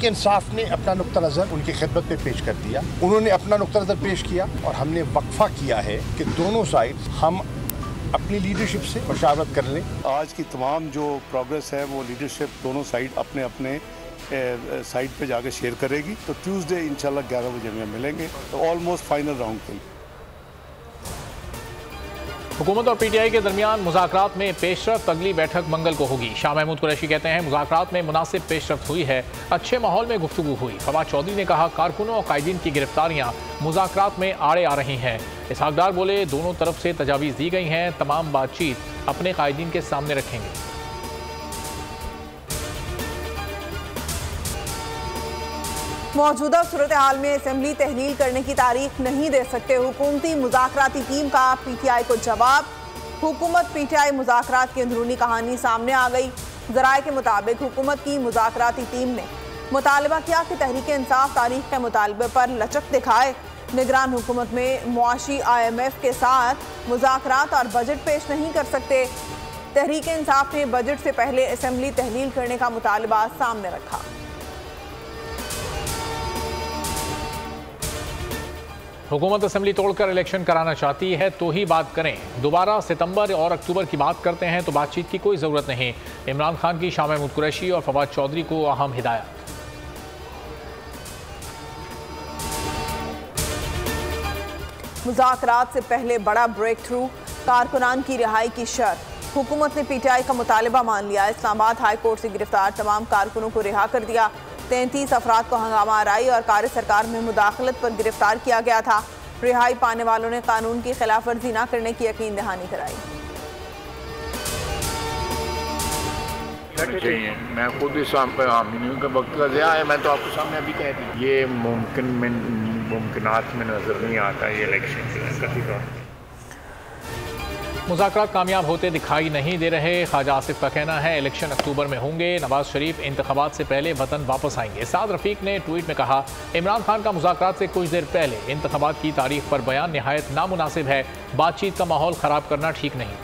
तहरीक इंसाफ ने अपना नुक्ता नज़र उनकी खिदमत में पेश कर दिया, उन्होंने अपना नुक्ता नज़र पेश किया और हमने वक्फा किया है कि दोनों साइड हम अपनी लीडरशिप से मशावरत कर लें। आज की तमाम जो प्रोग्रेस है वो लीडरशिप दोनों साइड अपने अपने साइड पे जाके शेयर करेगी। तो ट्यूसडे इंशाल्लाह 11 बजे में मिलेंगे, तो ऑलमोस्ट फाइनल राउंड के लिए। हुकूमत और पीटीआई के दरमियान मुज़ाकरात में पेशरफ्त अगली बैठक मंगल को होगी। शाह महमूद कुरैशी कहते हैं मुज़ाकरात में मुनासिब पेशरफ्त हुई है, अच्छे माहौल में गुफ्तगू हुई। फवाद चौधरी ने कहा कारकुनों और कायदीन की गिरफ्तारियां मुज़ाकरात में आड़े आ रही हैं। इसहाक डार बोले दोनों तरफ से तजावीज़ दी गई हैं, तमाम बातचीत अपने कायदीन के सामने रखेंगे। मौजूदा सूरत हाल में असेंबली तहलील करने की तारीख नहीं दे सकते, हुकूमती मुज़ाकराती टीम का पीटीआई को जवाब। हुकूमत पीटीआई मुज़ाकरात की अंदरूनी कहानी सामने आ गई। ज़राए के मुताबिक हुकूमत की मुज़ाकराती टीम ने मुतालबा किया कि तहरीक इंसाफ तारीख के मुतालबे पर लचक दिखाए। निगरान हुकूमत में मुआशी IMF के साथ मुज़ाकरात और बजट पेश नहीं कर सकते। तहरीक इंसाफ ने बजट से पहले असेंबली तहलील करने का मुतालबा सामने रखा। हुकूमत असेंबली तोड़कर इलेक्शन कराना चाहती है तो ही बात करें, दोबारा सितंबर और अक्टूबर की बात करते हैं तो बातचीत की कोई ज़रूरत नहीं। इमरान खान की शाह महमूद कुरैशी और फवाद चौधरी को अहम हिदायत। मुज़ाकरात से पहले बड़ा ब्रेक थ्रू, कारकुनान की रिहाई की शर्त। हुकूमत ने पीटीआई का मुतालबा मान लिया। इस्लामाबाद हाई कोर्ट से गिरफ्तार तमाम कारकुनों को रिहा कर दिया। 33 अफराद को हंगामा आराई और कार्य सरकार में मुदाखलत पर गिरफ्तार किया गया था। रिहाई पाने वालों ने कानून की खिलाफ वर्जी न करने की यकीन दहानी कराई। मैं खुद इस का वक्त का ज़िया है, मैं तो आपके सामने अभी कह दी, ये मुमकिनात में नज़र नहीं आता ये इलेक्शन कभी तौर पर। मुज़ाकरात कामयाब होते दिखाई नहीं दे रहे। ख्वाजा आसिफ का कहना है इलेक्शन अक्टूबर में होंगे, नवाज शरीफ इंतखाबात से पहले वतन वापस आएंगे। साद रफीक ने ट्वीट में कहा इमरान खान का मुज़ाकरात से कुछ देर पहले इंतखाबात की तारीख पर बयान निहायत नामुनासिब है, बातचीत का माहौल ख़राब करना ठीक नहीं।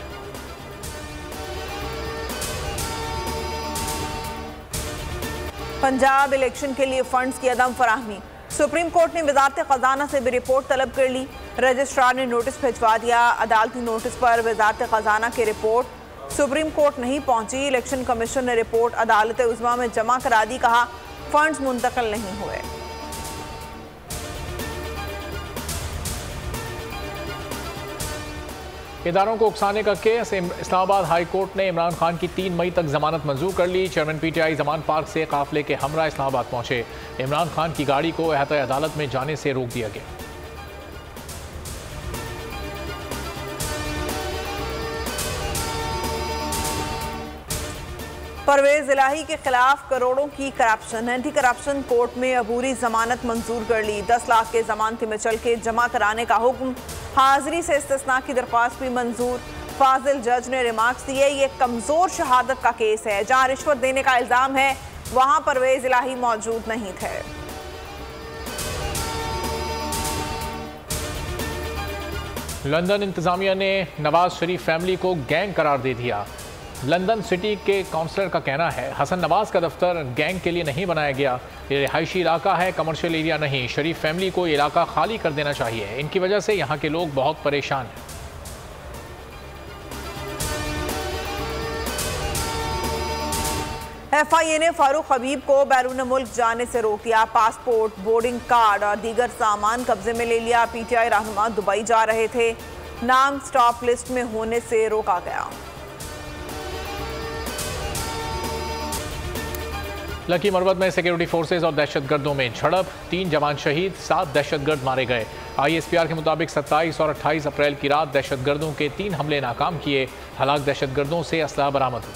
पंजाब इलेक्शन के लिए फंड्स की अदम फराहमी, सुप्रीम कोर्ट ने वजारत खजाना से भी रिपोर्ट तलब कर ली। रजिस्ट्रार ने नोटिस भिजवा दिया। अदालती नोटिस पर वजारत खजाना की रिपोर्ट सुप्रीम कोर्ट नहीं पहुंची। इलेक्शन कमीशन ने रिपोर्ट अदालत उज़्मा में जमा करा दी, कहा फंड्स मुंतकिल नहीं हुए। इदारों को उकसाने का केस, इस्लामाबाद हाई कोर्ट ने इमरान खान की 3 मई तक जमानत मंजूर कर ली। चेयरमैन पीटीआई जमान पार्क से काफिले के हमरा इस्लामाबाद पहुंचे। इमरान खान की गाड़ी को अहता अदालत में जाने से रोक दिया गया। परवेज इलाही के खिलाफ करोड़ों की करप्शन, एंटी करप्शन कोर्ट में अबूरी जमानत मंजूर कर ली। 10 लाख के जमानती में चल के जमा कराने का हुक्म, हाजिरी से इस्तिस्ना की दरख्वास्त भी मंजूर। फाजिल जज ने रिमार्क्स दिए ये कमजोर शहादत का केस है, जहां रिश्वत देने का इल्जाम है वहां परवेज इलाही मौजूद नहीं थे। लंदन इंतजामिया ने नवाज शरीफ फैमिली को गैंग करार दे दिया। लंदन सिटी के काउंसलर का कहना है हसन नवाज का दफ्तर गैंग के लिए नहीं बनाया गया, ये रिहायशी इलाका है, कमर्शियल एरिया नहीं। शरीफ फैमिली को ये इलाका खाली कर देना चाहिए, इनकी वजह से यहाँ के लोग बहुत परेशान हैं। FIA ने फारूक हबीब को बैरून मुल्क जाने से रोक दिया। पासपोर्ट, बोर्डिंग कार्ड और दीगर सामान कब्जे में ले लिया। PTI रहनुमा दुबई जा रहे थे, नाम स्टॉप लिस्ट में होने से रोका गया। लकी मरवत में सिक्योरिटी फोर्सेज और दहशतगर्दों में झड़प, 3 जवान शहीद, 7 दहशतगर्द मारे गए। ISPR के मुताबिक 27 और 28 अप्रैल की रात दहशतगर्दों के 3 हमले नाकाम किए। हलाक दहशतगर्दों से असलहा बरामद हुआ।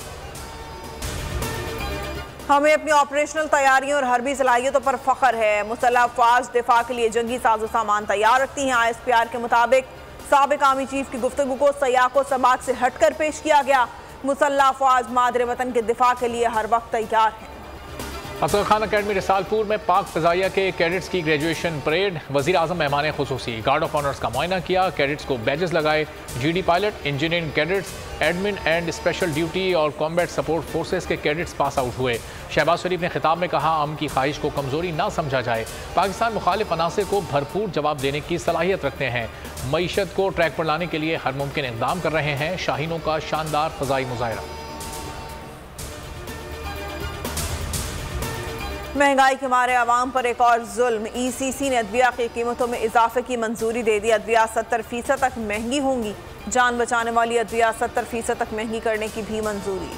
हमें अपनी ऑपरेशनल तैयारियों और हरबी सलाहियतों पर फख्र है। मुसल्लह अफवाज दिफा के लिए जंगी साजो सामान तैयार रखती हैं। ISPR के मुताबिक साबिक आर्मी चीफ की गुफ्तगू को सयाको सबाक से हटकर पेश किया गया। मुसल्लह अफवाज मादरे वतन के दिफा के लिए हर वक्त तैयार हैं। असगर खान अकेडमी रिसालपुर में पाक फ़िज़ाइया के कैडेट्स की ग्रेजुएशन परेड, वज़ीर आज़म मेहमान खुसूसी, गार्ड ऑफ ऑनर्स का मुआयना किया, कैडेट्स को बैजेस लगाए। GD pilot, engineering cadets, admin and special duty और कॉम्बैट सपोर्ट फोर्सेस के कैडेट्स पास आउट हुए। शहबाज शरीफ ने खिताब में कहा, अमन की ख्वाहिश को कमजोरी ना समझा जाए। पाकिस्तान मुखालिफ अनासर को भरपूर जवाब देने की सलाहियत रखते हैं। मईशत को ट्रैक पर लाने के लिए हर मुमकिन इक़दाम कर रहे हैं। शाहीनों का शानदार फ़ज़ाई मुज़ाहिरा। महंगाई के मारे आवाम पर एक और जुल्म। ECC ने अदविया की कीमतों में इजाफे की मंजूरी दे दी। अदविया 70% तक महंगी होंगी। जान बचाने वाली अदविया 70% तक महंगी करने की भी मंजूरी।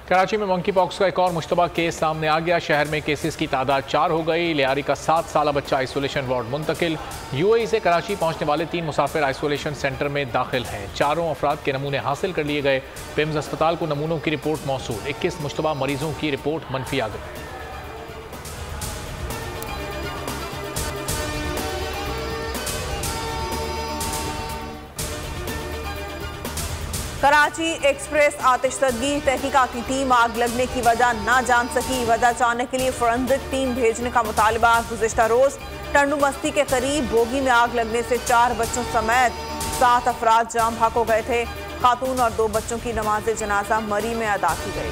कराची में मंकी पॉक्स का एक और मुश्तबा केस सामने आ गया। शहर में केसेस की तादाद 4 हो गई। लियारी का 7 साला बच्चा आइसोलेशन वार्ड मुंतकिल। UAE से कराची पहुंचने वाले 3 मुसाफिर आइसोलेशन सेंटर में दाखिल हैं। 4 अफराद के नमूने हासिल कर लिए गए। पिम्स अस्पताल को नमूनों की रिपोर्ट मौसूल। 21 मुश्तबा मरीजों की रिपोर्ट मनफी आ गई। कराची एक्सप्रेस आतिशदगी। तहकीकाती टीम आग लगने की वजह ना जान सकी। वजह जानने के लिए फोरेंसिक टीम भेजने का मुतालबा। गुज़िश्ता रोज टंडू बस्ती के करीब बोगी में आग लगने से 4 बच्चों समेत 7 अफराद जाम भाग हो गए थे। खातून और 2 बच्चों की नमाज जनाजा मरी में अदा की गई।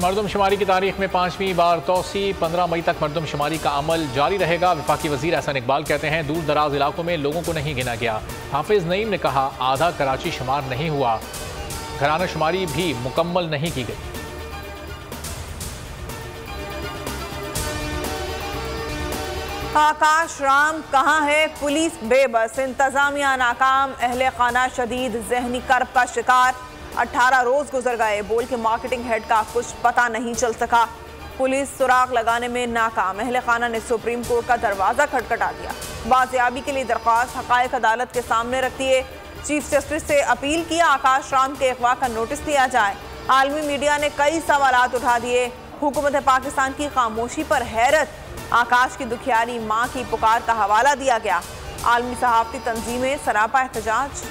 मरदमशुमारी की तारीख में 5वीं बार तोसी। 15 मई तक मरदमशुमारी का अमल जारी रहेगा। वफाकी वजीर एहसन इकबाल कहते हैं, दूर दराज इलाकों में लोगों को नहीं गिना गया। हाफिज नईम ने कहा, आधा कराची शुमार नहीं हुआ। घराना शुमारी भी मुकम्मल नहीं की गई। आकाश राम कहाँ है? पुलिस बेबस, इंतजामिया नाकाम, अहले खाना शदीद जहनी कर्ब का शिकार। 18 रोज गुजर गए, बोल के मार्केटिंग हेड का कुछ पता नहीं चल सका। पुलिस सुराग लगाने में नाकाम। अहले खाना ने सुप्रीम कोर्ट का दरवाजा खटखटा दिया। बाजियाबी के लिए दरख्वास्त हकायक अदालत के सामने रख दिए। चीफ जस्टिस से अपील किया, आकाश राम के अगवा का नोटिस लिया जाए। आलमी मीडिया ने कई सवालात उठा दिए। हुकूमत पाकिस्तान की खामोशी पर हैरत। आकाश की दुखियारी मां की पुकार का हवाला दिया गया। आलमी सहाफती तंजीमें सरापा एहतजाज।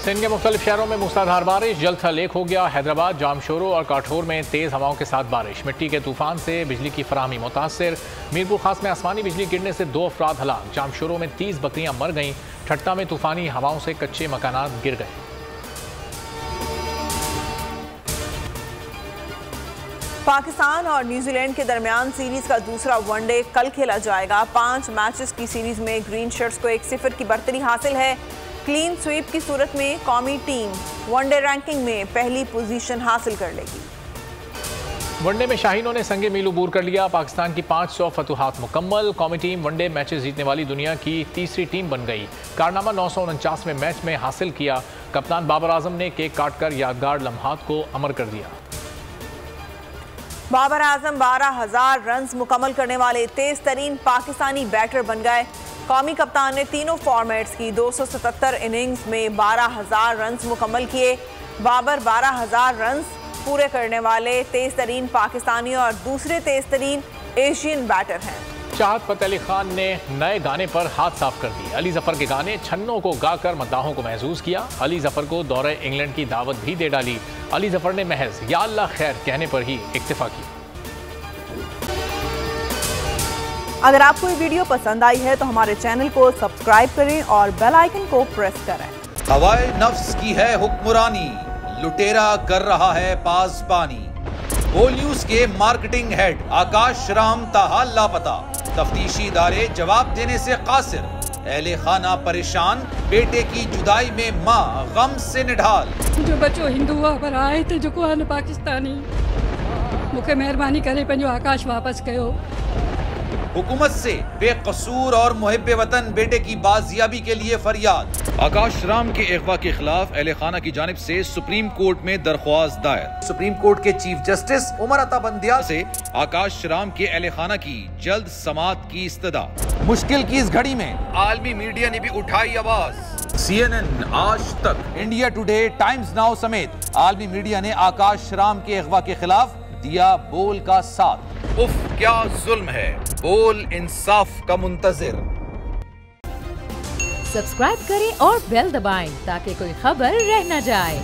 सिंध के मुख्तलिफ शहरों में मूसलाधार बारिश। जलथल एक हो गया। हैदराबाद, जामशोरो और काठोर में तेज़ हवाओं के साथ बारिश। मिट्टी के तूफान से बिजली की फराहमी मुतासर। मीरपुर खास में आसमानी बिजली गिरने से 2 अफराद हलाक। जामशोरो में 30 बकरियां मर गईं। ठट्टा में तूफानी हवाओं से कच्चे मकानात गिर गए। पाकिस्तान और न्यूजीलैंड के दरमियान सीरीज का दूसरा वनडे कल खेला जाएगा। 5 मैचेस की सीरीज में ग्रीन शर्ट्स को 1-0 की बढ़तरी हासिल है। क्लीन स्वीप की सूरत में कौमी टीम वनडे रैंकिंग में पहली पोजीशन हासिल कर लेगी। वनडे में शाहीनों ने संगे मील अबूर कर लिया। पाकिस्तान की 500 फतुहात मुकम्मल। कौमी टीम वनडे मैचेस जीतने वाली दुनिया की तीसरी टीम बन गई। कारनामा 949वें मैच में हासिल किया। कप्तान बाबर आजम ने केक काटकर यादगार लम्हात को अमर कर दिया। बाबर आजम 12,000 रन मुकम्मल करने वाले तेज तरीन पाकिस्तानी बैटर बन गए। कौमी कप्तान ने तीनों फॉर्मेट्स की 277 इनिंग्स में 12,000 रन मुकम्मल किए। बाबर 12,000 रन पूरे करने वाले तेज तरीन पाकिस्तानी और दूसरे तेज तरीन एशियन बैटर हैं। चाहत फतेह अली खान ने नए गाने पर हाथ साफ कर दिए। अली जफर के गाने छन्नों को गाकर मद्दाहों को महसूस किया। अली जफर को दौरे इंग्लैंड की दावत भी दे डाली। अली जफर ने महज या अल्लाह खैर कहने पर ही इक्तिफा किया। अगर आपको ये वीडियो पसंद आई है तो हमारे चैनल को सब्सक्राइब करें और बेल आइकन को प्रेस करें। हवाए नफ्स की है हुक्मरानी, लुटेरा कर रहा है पासबानी। बोल न्यूज के मार्केटिंग हेड आकाश राम ताहा लापता। तफ्तीशी इदारे जवाब देने से कासिर। अहले खाना परेशान, बेटे की जुदाई में माँ गम से निढाल। जो बच्चो हिंदू पर आए थे जो को पाकिस्तानी, मुझे मेहरबानी करे पंहिंजो आकाश वापस कयो। हुकूमत से बेकसूर और मुहिब्बे वतन बेटे की बाजियाबी के लिए फरियाद। आकाश राम के अगवा के खिलाफ अहले खाना की जानिब से सुप्रीम कोर्ट में दरख्वास्त दायर। सुप्रीम कोर्ट के चीफ जस्टिस उमर अता बंदियाल से आकाश राम के अहले खाना की जल्द समाअत की इस्तदा। मुश्किल की इस घड़ी में आलमी मीडिया ने भी उठाई आवाज। CNN, आज तक, इंडिया टुडे, टाइम्स नाउ समेत आलमी मीडिया ने आकाश राम के अगवा के खिलाफ दिया बोल का साथ। उफ क्या जुल्म है, बोल इंसाफ का मुंतजिर। सब्सक्राइब करें और बेल दबाएं ताकि कोई खबर रह न जाए।